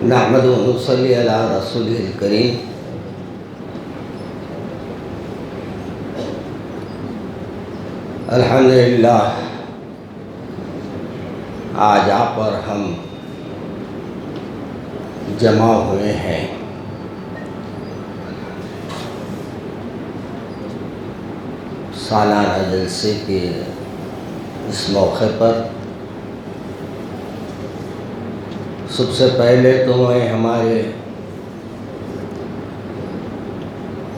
نحمد و نصلی علی رسول الکریم. الحمدللہ آج آپ اور ہم جمع ہوئے ہیں سالانہ جلسے کے اس موقع پر. سب سے پہلے تو میں ہمارے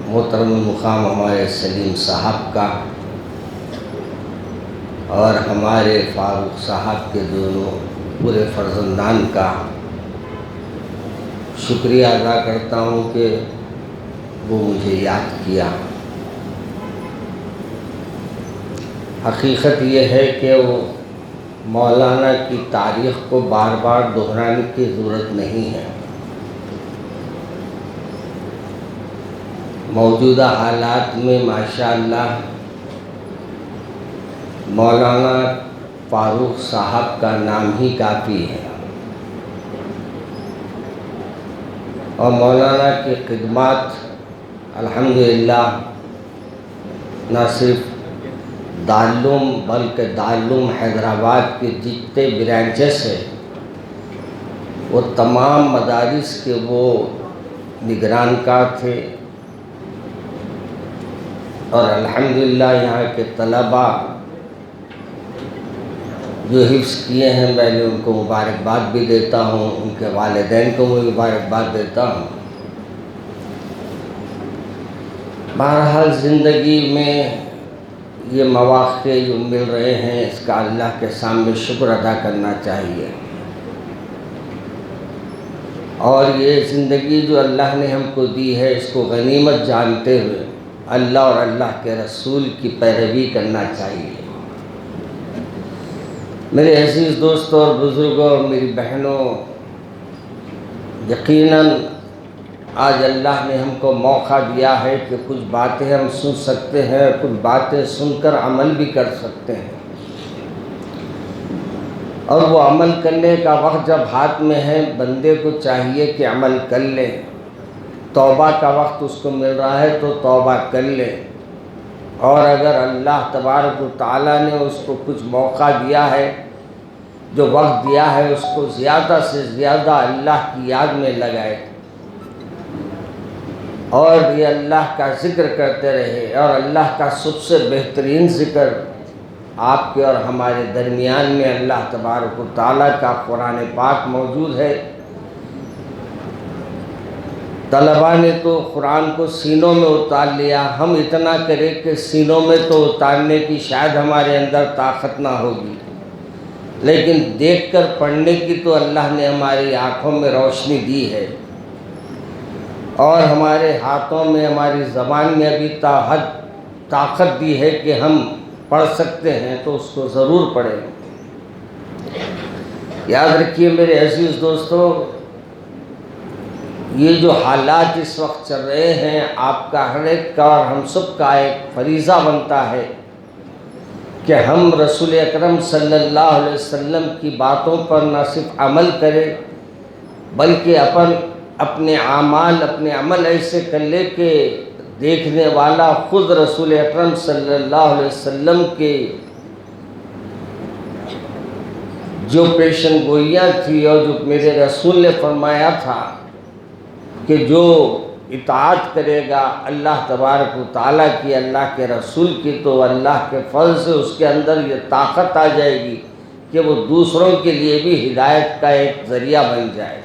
محترم مقام ہمارے سلیم صاحب کا اور ہمارے فاروق صاحب کے دونوں پورے فرزندان کا شکریہ ادا کرتا ہوں کہ وہ مجھے یاد کیا. حقیقت یہ ہے کہ وہ مولانا کی تاریخ کو بار بار دہرانے کی ضرورت نہیں ہے. موجودہ حالات میں ماشاءاللہ مولانا فاروق صاحب کا نام ہی کافی ہے اور مولانا کی خدمات الحمدللہ نہ صرف دارالعلوم بلکہ دارالعلوم حیدرآباد کے جتنے برانچز ہیں وہ تمام مدارس کے وہ نگران کار تھے اور الحمدللہ یہاں کے طلباء جو حفظ کیے ہیں میں نے ان کو مبارکباد بھی دیتا ہوں، ان کے والدین کو بھی مبارکباد دیتا ہوں. بہرحال زندگی میں یہ مواقع جو مل رہے ہیں اس کا اللہ کے سامنے شکر ادا کرنا چاہیے، اور یہ زندگی جو اللہ نے ہم کو دی ہے اس کو غنیمت جانتے ہوئے اللہ اور اللہ کے رسول کی پیروی کرنا چاہیے. میرے عزیز دوستوں اور بزرگوں اور میری بہنوں، یقیناً آج اللہ نے ہم کو موقع دیا ہے کہ کچھ باتیں ہم سن سکتے ہیں، کچھ باتیں سن کر عمل بھی کر سکتے ہیں، اور وہ عمل کرنے کا وقت جب ہاتھ میں ہے بندے کو چاہیے کہ عمل کر لے. توبہ کا وقت اس کو مل رہا ہے تو توبہ کر لے، اور اگر اللہ تبارک و تعالیٰ نے اس کو کچھ موقع دیا ہے، جو وقت دیا ہے، اس کو زیادہ سے زیادہ اللہ کی یاد میں لگائے اور یہ اللہ کا ذکر کرتے رہے. اور اللہ کا سب سے بہترین ذکر آپ کے اور ہمارے درمیان میں اللہ تبارک و تعالیٰ کا قرآن پاک موجود ہے. طلباء نے تو قرآن کو سینوں میں اتار لیا، ہم اتنا کریں کہ سینوں میں تو اتارنے کی شاید ہمارے اندر طاقت نہ ہوگی، لیکن دیکھ کر پڑھنے کی تو اللہ نے ہماری آنکھوں میں روشنی دی ہے اور ہمارے ہاتھوں میں ہماری زبان میں ابھی تا حد طاقت دی ہے کہ ہم پڑھ سکتے ہیں، تو اس کو ضرور پڑھیں. یاد رکھیے میرے عزیز دوستو، یہ جو حالات اس وقت چل رہے ہیں، آپ کا ہر ایک کا اور ہم سب کا ایک فریضہ بنتا ہے کہ ہم رسول اکرم صلی اللہ علیہ وسلم کی باتوں پر نہ صرف عمل کریں بلکہ اپنے عمل ایسے کر لے کہ دیکھنے والا خود رسول اکرم صلی اللہ علیہ وسلم کے جو پیشن گوئیاں تھی اور جو میرے رسول نے فرمایا تھا کہ جو اطاعت کرے گا اللہ تبارک و تعالیٰ کی، اللہ کے رسول کی، تو اللہ کے فضل سے اس کے اندر یہ طاقت آ جائے گی کہ وہ دوسروں کے لیے بھی ہدایت کا ایک ذریعہ بن جائے گا.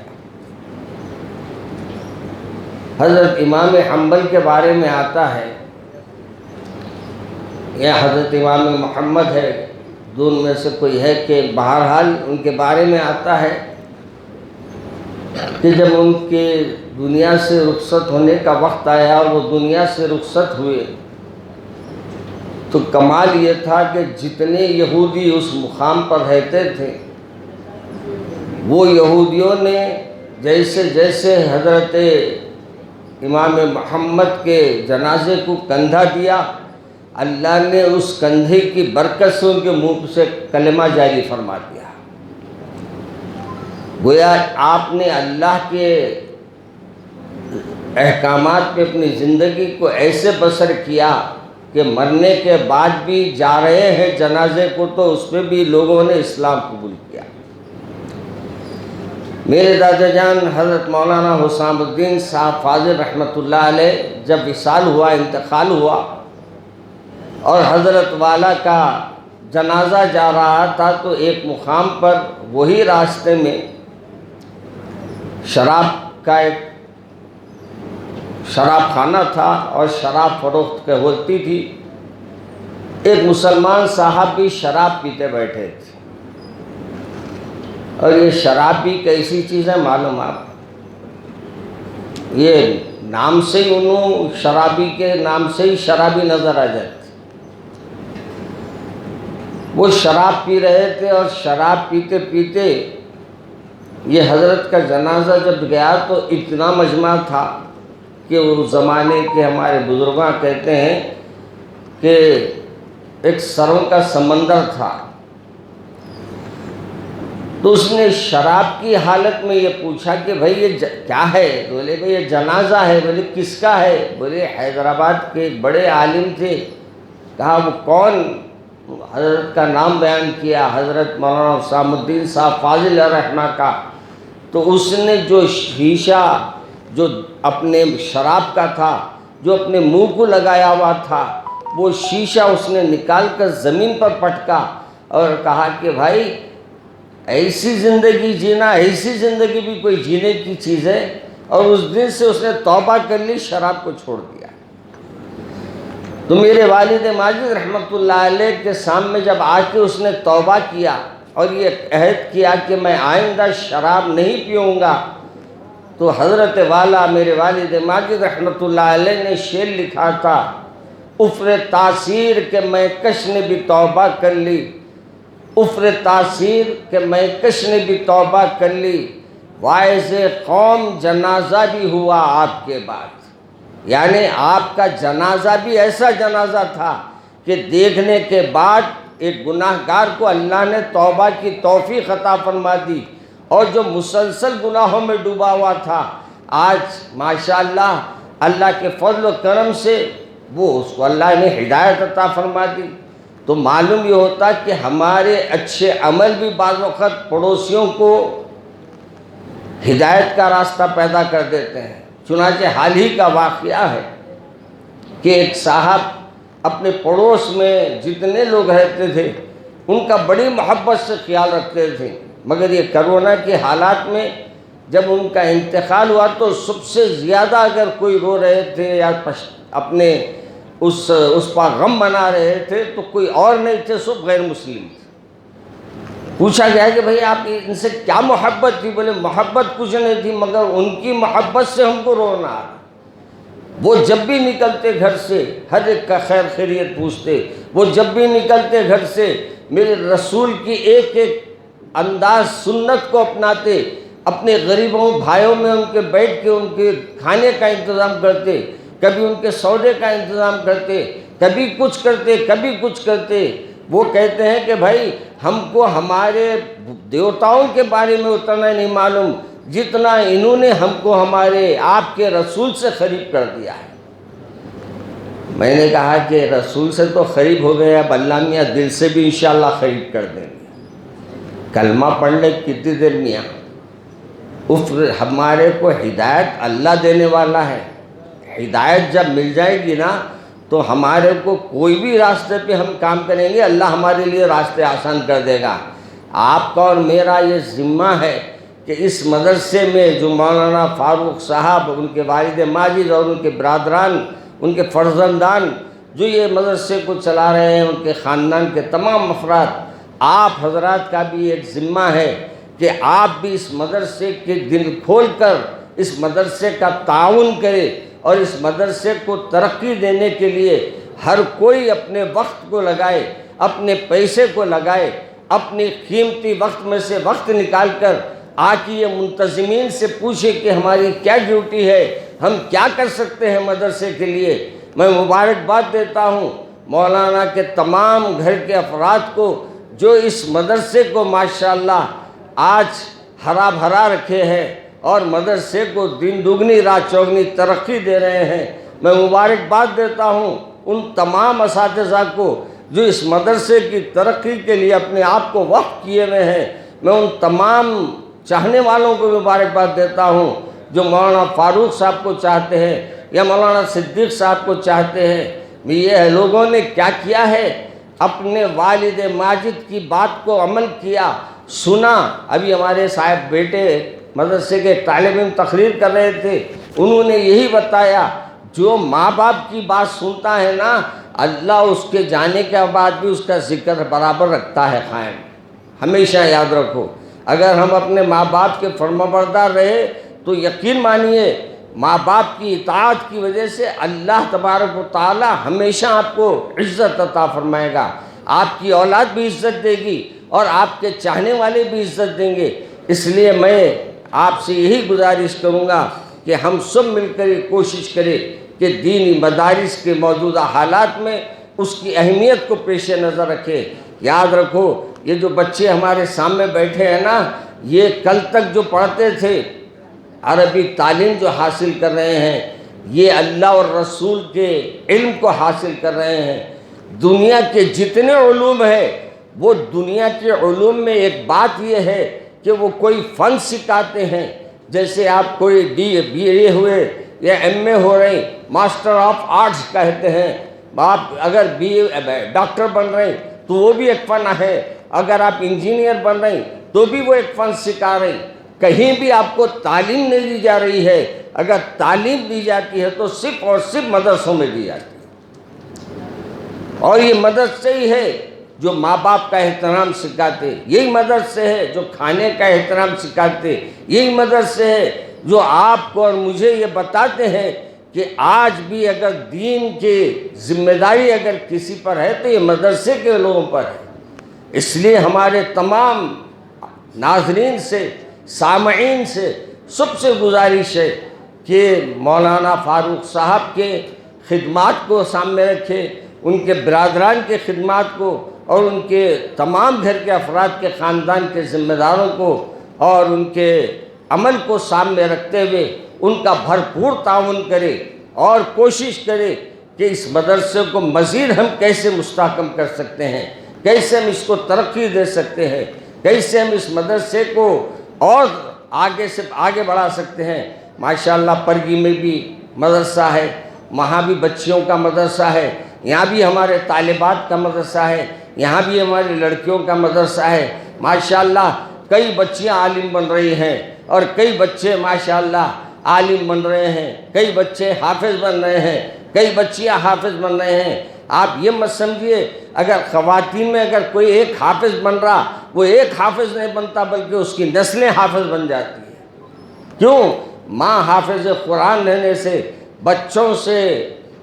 حضرت امام حنبل کے بارے میں آتا ہے، یہ حضرت امام محمد ہے، دون میں سے کوئی ہے کہ بہرحال ان کے بارے میں آتا ہے کہ جب ان کے دنیا سے رخصت ہونے کا وقت آیا اور وہ دنیا سے رخصت ہوئے تو کمال یہ تھا کہ جتنے یہودی اس مقام پر رہتے تھے وہ یہودیوں نے جیسے جیسے حضرت امام محمد کے جنازے کو کندھا دیا، اللہ نے اس کندھے کی برکت سے ان کے منہ سے کلمہ جاری فرما دیا. گویا آپ نے اللہ کے احکامات پہ اپنی زندگی کو ایسے بسر کیا کہ مرنے کے بعد بھی جا رہے ہیں جنازے کو تو اس پہ بھی لوگوں نے اسلام قبول کیا۔ میرے دادا جان حضرت مولانا حسام الدین صاحب فاضل رحمۃ اللہ علیہ جب وصال ہوا، انتقال ہوا، اور حضرت والا کا جنازہ جا رہا تھا تو ایک مقام پر وہی راستے میں شراب کا ایک شراب خانہ تھا اور شراب فروخت ہوتی تھی۔ ایک مسلمان صاحب بھی شراب پیتے بیٹھے تھے، اور یہ شراب بھی کیسی چیز ہے معلوم آپ، یہ نام سے ہی انہوں شرابی کے نام سے ہی شرابی نظر آ جاتے۔ وہ شراب پی رہے تھے، اور شراب پیتے پیتے یہ حضرت کا جنازہ جب گیا تو اتنا مجمع تھا کہ اس زمانے کے ہمارے بزرگاں کہتے ہیں کہ ایک سروں کا سمندر تھا۔ تو اس نے شراب کی حالت میں یہ پوچھا کہ بھائی یہ کیا ہے؟ بولے بھائی یہ جنازہ ہے۔ بولے کس کا ہے؟ بولے حیدرآباد کے ایک بڑے عالم تھے۔ کہا وہ کون؟ حضرت کا نام بیان کیا، حضرت مولانا حسام الدین صاحب فاضل رحمہ کا۔ تو اس نے جو شیشہ جو اپنے شراب کا تھا، جو اپنے منہ کو لگایا ہوا تھا، وہ شیشہ اس نے نکال کر زمین پر پٹکا اور کہا کہ بھائی ایسی زندگی جینا، ایسی زندگی بھی کوئی جینے کی چیز ہے؟ اور اس دن سے اس نے توبہ کر لی، شراب کو چھوڑ دیا۔ تو میرے والد ماجد رحمۃ اللہ علیہ کے سامنے جب آ کے اس نے توبہ کیا اور یہ عہد کیا کہ میں آئندہ شراب نہیں پیوں گا، تو حضرت والا میرے والد ماجد رحمۃ اللہ علیہ نے شعر لکھا تھا، افر تاثیر کہ میں کش نے بھی توبہ کر لی، افر تاثیر کہ میں کش نے بھی توبہ کر لی، واعظ قوم جنازہ بھی ہوا آپ کے بعد۔ یعنی آپ کا جنازہ بھی ایسا جنازہ تھا کہ دیکھنے کے بعد ایک گناہ گار کو اللہ نے توبہ کی توفیق عطا فرما دی، اور جو مسلسل گناہوں میں ڈوبا ہوا تھا، آج ماشاءاللہ اللہ کے فضل و کرم سے وہ اس کو اللہ نے ہدایت عطا فرما دی۔ تو معلوم یہ ہوتا کہ ہمارے اچھے عمل بھی بعض وقت پڑوسیوں کو ہدایت کا راستہ پیدا کر دیتے ہیں۔ چنانچہ حال ہی کا واقعہ ہے کہ ایک صاحب اپنے پڑوس میں جتنے لوگ رہتے تھے ان کا بڑی محبت سے خیال رکھتے تھے، مگر یہ کرونا کے حالات میں جب ان کا انتقال ہوا تو سب سے زیادہ اگر کوئی رو رہے تھے یا اپنے اس پر غم منا رہے تھے تو کوئی اور نہیں تھے، سب غیر مسلم تھے۔ پوچھا گیا کہ بھئی آپ ان سے کیا محبت تھی؟ بولے محبت کچھ نہیں تھی، مگر ان کی محبت سے ہم کو رونا آ رہا۔ وہ جب بھی نکلتے گھر سے ہر ایک کا خیر خیریت پوچھتے، وہ جب بھی نکلتے گھر سے میرے رسول کی ایک ایک انداز سنت کو اپناتے، اپنے غریبوں بھائیوں میں ان کے بیٹھ کے ان کے کھانے کا انتظام کرتے، کبھی ان کے سودے کا انتظام کرتے، کبھی کچھ کرتے کبھی کچھ کرتے۔ وہ کہتے ہیں کہ بھائی ہم کو ہمارے دیوتاؤں کے بارے میں اتنا نہیں معلوم جتنا انہوں نے ہم کو ہمارے آپ کے رسول سے قریب کر دیا ہے۔ میں نے کہا کہ رسول سے تو قریب ہو گئے، اب اللہ میاں دل سے بھی انشاءاللہ قریب کر دیں گے۔ کلمہ پڑھنے کتنی دیر میاں، ہمارے کو ہدایت اللہ دینے والا ہے۔ ہدایت جب مل جائے گی نا تو ہمارے کو کوئی بھی راستے پہ ہم کام کریں گے، اللہ ہمارے لیے راستے آسان کر دے گا۔ آپ کا اور میرا یہ ذمہ ہے کہ اس مدرسے میں جو مولانا فاروق صاحب، ان کے والد ماجد اور ان کے برادران، ان کے فرزندان جو یہ مدرسے کو چلا رہے ہیں، ان کے خاندان کے تمام افراد، آپ حضرات کا بھی ایک ذمہ ہے کہ آپ بھی اس مدرسے کے دل کھول کر اس مدرسے کا تعاون کرے، اور اس مدرسے کو ترقی دینے کے لیے ہر کوئی اپنے وقت کو لگائے، اپنے پیسے کو لگائے، اپنی قیمتی وقت میں سے وقت نکال کر آ کے یہ منتظمین سے پوچھے کہ ہماری کیا ڈیوٹی ہے، ہم کیا کر سکتے ہیں مدرسے کے لیے۔ میں مبارکباد دیتا ہوں مولانا کے تمام گھر کے افراد کو جو اس مدرسے کو ماشاءاللہ آج ہرا بھرا رکھے ہیں اور مدرسے کو دن دگنی رات چوگنی ترقی دے رہے ہیں۔ میں مبارکباد دیتا ہوں ان تمام اساتذہ کو جو اس مدرسے کی ترقی کے لیے اپنے آپ کو وقف کیے ہوئے ہیں۔ میں ان تمام چاہنے والوں کو مبارکباد دیتا ہوں جو مولانا فاروق صاحب کو چاہتے ہیں یا مولانا صدیق صاحب کو چاہتے ہیں۔ یہ لوگوں نے کیا کیا ہے، اپنے والد ماجد کی بات کو عمل کیا، سنا۔ ابھی ہمارے صاحب بیٹے مدرسے کے طالب علم تقریر کر رہے تھے، انہوں نے یہی بتایا جو ماں باپ کی بات سنتا ہے نا، اللہ اس کے جانے کے بعد بھی اس کا ذکر برابر رکھتا ہے قائم۔ ہمیشہ یاد رکھو، اگر ہم اپنے ماں باپ کے فرمانبردار رہے تو یقین مانیے ماں باپ کی اطاعت کی وجہ سے اللہ تبارک و تعالی ہمیشہ آپ کو عزت عطا فرمائے گا، آپ کی اولاد بھی عزت دے گی اور آپ کے چاہنے والے بھی عزت دیں گے۔ اس لیے میں آپ سے یہی گزارش کروں گا کہ ہم سب مل کر یہ کوشش کریں کہ دینی مدارس کے موجودہ حالات میں اس کی اہمیت کو پیش نظر رکھے۔ یاد رکھو، یہ جو بچے ہمارے سامنے بیٹھے ہیں نا، یہ کل تک جو پڑھتے تھے، عربی تعلیم جو حاصل کر رہے ہیں، یہ اللہ اور رسول کے علم کو حاصل کر رہے ہیں۔ دنیا کے جتنے علوم ہیں، وہ دنیا کے علوم میں ایک بات یہ ہے کہ وہ کوئی فن سکھاتے ہیں۔ جیسے آپ کوئی بی اے ہوئے یا ایم اے ہو رہے، ماسٹر آف آرٹس کہتے ہیں، آپ اگر ڈاکٹر بن رہے ہیں تو وہ بھی ایک فن ہے، اگر آپ انجینئر بن رہے ہیں تو بھی وہ ایک فن سکھا رہے ہیں۔ کہیں بھی آپ کو تعلیم نہیں دی جا رہی ہے، اگر تعلیم دی جاتی ہے تو صرف اور صرف مدرسوں میں دی جاتی ہے، اور یہ مدرسے ہی ہے جو ماں باپ کا احترام سکھاتے، یہی مدرسے ہے جو کھانے کا احترام سکھاتے، یہی مدرسے ہے جو آپ کو اور مجھے یہ بتاتے ہیں کہ آج بھی اگر دین کی ذمہ داری اگر کسی پر ہے تو یہ مدرسے کے لوگوں پر ہے۔ اس لیے ہمارے تمام ناظرین سے، سامعین سے سب سے گزارش ہے کہ مولانا فاروق صاحب کے خدمات کو سامنے رکھے، ان کے برادران کے خدمات کو اور ان کے تمام گھر کے افراد کے خاندان کے ذمہ داروں کو اور ان کے عمل کو سامنے رکھتے ہوئے ان کا بھرپور تعاون کرے اور کوشش کرے کہ اس مدرسے کو مزید ہم کیسے مستحکم کر سکتے ہیں، کیسے ہم اس کو ترقی دے سکتے ہیں، کیسے ہم اس مدرسے کو اور آگے سے آگے بڑھا سکتے ہیں۔ ماشاءاللہ پرگی میں بھی مدرسہ ہے، وہاں بھی بچیوں کا مدرسہ ہے، یہاں بھی ہمارے طالبات کا مدرسہ ہے، یہاں بھی ہماری لڑکیوں کا مدرسہ ہے۔ ماشاءاللہ کئی بچیاں عالم بن رہی ہیں اور کئی بچے ماشاءاللہ عالم بن رہے ہیں، کئی بچے حافظ بن رہے ہیں، کئی بچیاں حافظ بن رہے ہیں۔ آپ یہ مت سمجھیے اگر خواتین میں اگر کوئی ایک حافظ بن رہا، وہ ایک حافظ نہیں بنتا بلکہ اس کی نسلیں حافظ بن جاتی ہیں۔ کیوں؟ ماں حافظ قرآن رہنے سے بچوں سے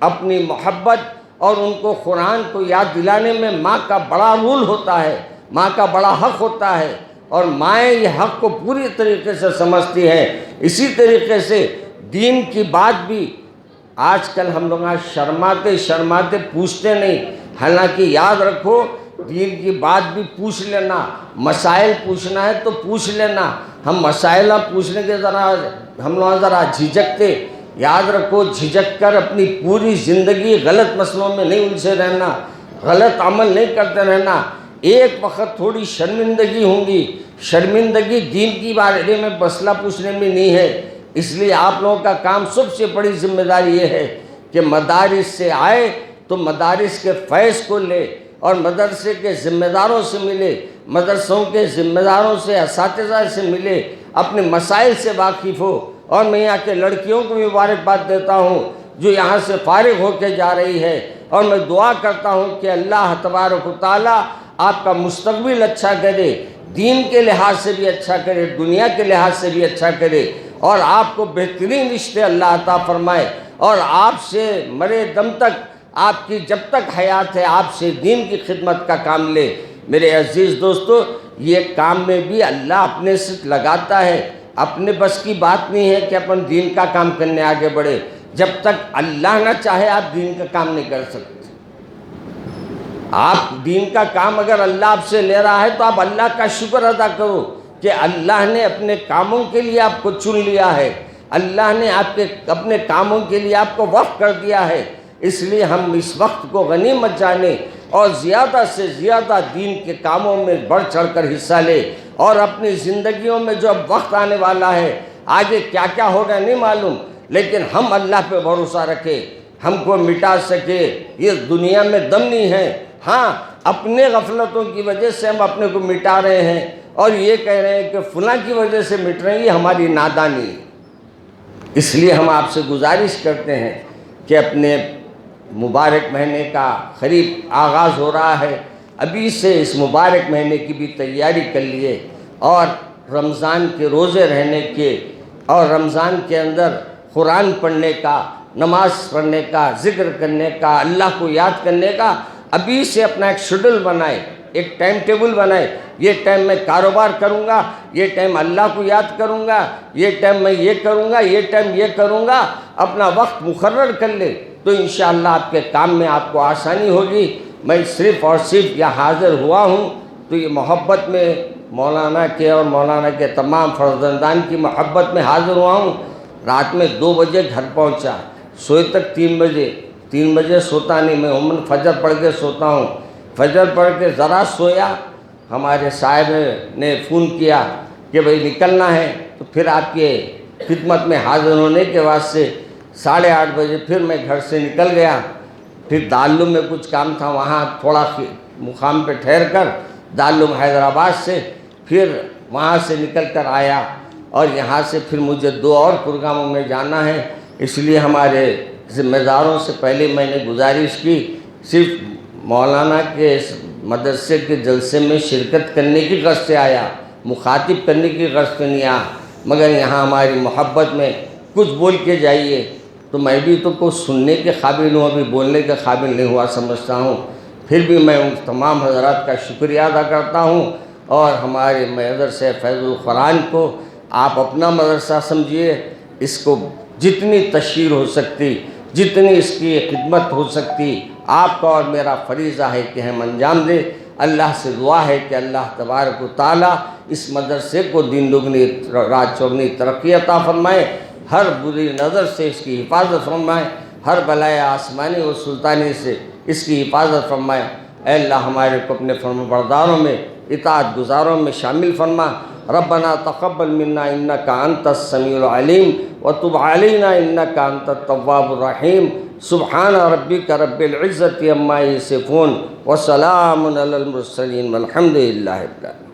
اپنی محبت اور ان کو قرآن کو یاد دلانے میں ماں کا بڑا رول ہوتا ہے، ماں کا بڑا حق ہوتا ہے، اور مائیں یہ حق کو پوری طریقے سے سمجھتی ہیں۔ اسی طریقے سے دین کی بات بھی آج کل ہم لوگ شرماتے پوچھتے نہیں، حالانکہ یاد رکھو دین کی بات بھی پوچھ لینا، مسائل پوچھنا ہے تو پوچھ لینا۔ ہم مسائل پوچھنے کے ہم لوگ ذرا جھجکتے، یاد رکھو جھجک کر اپنی پوری زندگی غلط مسئلوں میں نہیں الجھے رہنا، غلط عمل نہیں کرتے رہنا۔ ایک وقت تھوڑی شرمندگی ہوں گی، شرمندگی دین کی بارے میں مسئلہ پوچھنے میں نہیں ہے۔ اس لیے آپ لوگوں کا کام سب سے بڑی ذمہ داری یہ ہے کہ مدارس سے آئے تو مدارس کے فیض کو لے اور مدرسے کے ذمہ داروں سے ملے، مدرسوں کے ذمہ داروں سے، اساتذہ سے ملے، اپنے مسائل سے واقف ہو۔ اور میں یہاں کے لڑکیوں کو بھی مبارکباد دیتا ہوں جو یہاں سے فارغ ہو کے جا رہی ہے، اور میں دعا کرتا ہوں کہ اللہ تبارک و تعالیٰ آپ کا مستقبل اچھا کرے، دین کے لحاظ سے بھی اچھا کرے، دنیا کے لحاظ سے بھی اچھا کرے، اور آپ کو بہترین رشتے اللہ عطا فرمائے، اور آپ سے مرے دم تک، آپ کی جب تک حیات ہے آپ سے دین کی خدمت کا کام لے۔ میرے عزیز دوستو، یہ کام میں بھی اللہ اپنے سے لگاتا ہے، اپنے بس کی بات نہیں ہے کہ اپن دین کا کام کرنے آگے بڑھے۔ جب تک اللہ نہ چاہے آپ دین کا کام نہیں کر سکتے۔ آپ دین کا کام اگر اللہ آپ سے لے رہا ہے تو آپ اللہ کا شکر ادا کرو کہ اللہ نے اپنے کاموں کے لیے آپ کو چن لیا ہے، اللہ نے اپنے کاموں کے لیے آپ کو وقف کر دیا ہے، اس لیے ہم اس وقت کو غنیمت جانیں اور زیادہ سے زیادہ دین کے کاموں میں بڑھ چڑھ کر حصہ لیں، اور اپنی زندگیوں میں جو اب وقت آنے والا ہے، آگے کیا کیا ہوگا نہیں معلوم، لیکن ہم اللہ پہ بھروسہ رکھیں، ہم کو مٹا سکے یہ دنیا میں دم نہیں ہے۔ ہاں، اپنے غفلتوں کی وجہ سے ہم اپنے کو مٹا رہے ہیں اور یہ کہہ رہے ہیں کہ فلاں کی وجہ سے مٹ رہے ہیں، یہ ہماری نادانی ہے۔ اس لیے ہم آپ سے گزارش کرتے ہیں کہ اپنے مبارک مہینے کا قریب آغاز ہو رہا ہے، ابھی سے اس مبارک مہینے کی بھی تیاری کر لیے، اور رمضان کے روزے رہنے کے اور رمضان کے اندر قرآن پڑھنے کا، نماز پڑھنے کا، ذکر کرنے کا، اللہ کو یاد کرنے کا ابھی سے اپنا ایک شیڈول بنائے، ایک ٹائم ٹیبل بنائے۔ یہ ٹائم میں کاروبار کروں گا، یہ ٹائم اللہ کو یاد کروں گا، یہ ٹائم میں یہ کروں گا، یہ ٹائم یہ کروں گا، اپنا وقت مقرر کر لے تو انشاءاللہ آپ کے کام میں آپ کو آسانی ہوگی۔ میں صرف اور صرف یہاں حاضر ہوا ہوں تو یہ محبت میں مولانا کے اور مولانا کے تمام فرزندان کی محبت میں حاضر ہوا ہوں۔ رات میں 2 بجے گھر پہنچا، سوئے تک 3 بجے 3 بجے سوتا نہیں، میں عموماً فجر پڑھ کے سوتا ہوں۔ فجر پڑھ کے ذرا سویا، ہمارے صاحب نے فون کیا کہ بھئی نکلنا ہے، تو پھر آپ کے خدمت میں حاضر ہونے کے واسطے 8:30 بجے پھر میں گھر سے نکل گیا۔ پھر دارالعلوم میں کچھ کام تھا، وہاں تھوڑا مقام پہ ٹھہر کر دارالعلوم حیدرآباد سے پھر وہاں سے نکل کر آیا، اور یہاں سے پھر مجھے 2 اور پروگراموں میں جانا ہے۔ اس لیے ہمارے ذمہ داروں سے پہلے میں نے گزارش کی، صرف مولانا کے اس مدرسے کے جلسے میں شرکت کرنے کی غرض سے آیا، مخاطب کرنے کی غرض سے نہیں آیا، مگر یہاں ہماری محبت میں کچھ بول کے جائیے، تو میں بھی تو کچھ سننے کے قابل ہوں، ابھی بولنے کے قابل نہیں ہوا سمجھتا ہوں۔ پھر بھی میں ان تمام حضرات کا شکریہ ادا کرتا ہوں، اور ہمارے مدرسہ فیض القرآن کو آپ اپنا مدرسہ سمجھیے، اس کو جتنی تشہیر ہو سکتی، جتنی اس کی خدمت ہو سکتی، آپ کا اور میرا فریضہ ہے کہ ہم انجام دیں۔ اللہ سے دعا ہے کہ اللہ تبارک و تعالیٰ اس مدرسے کو دین دگنی رات چوگنی ترقی عطا فرمائے، ہر بری نظر سے اس کی حفاظت فرمائے، ہر بلائے آسمانی و سلطانی سے اس کی حفاظت فرمائے۔ اے اللہ ہمارے کو اپنے فرما برداروں میں، اطاعت گزاروں میں شامل فرما۔ ربنا تقبل منا انک انت السمیع العلیم وتب علینا انک انت التواب الرحیم۔ سبحان ربک رب العزت عما یصفون وسلام علی المرسلین والحمد للہ رب العالمین۔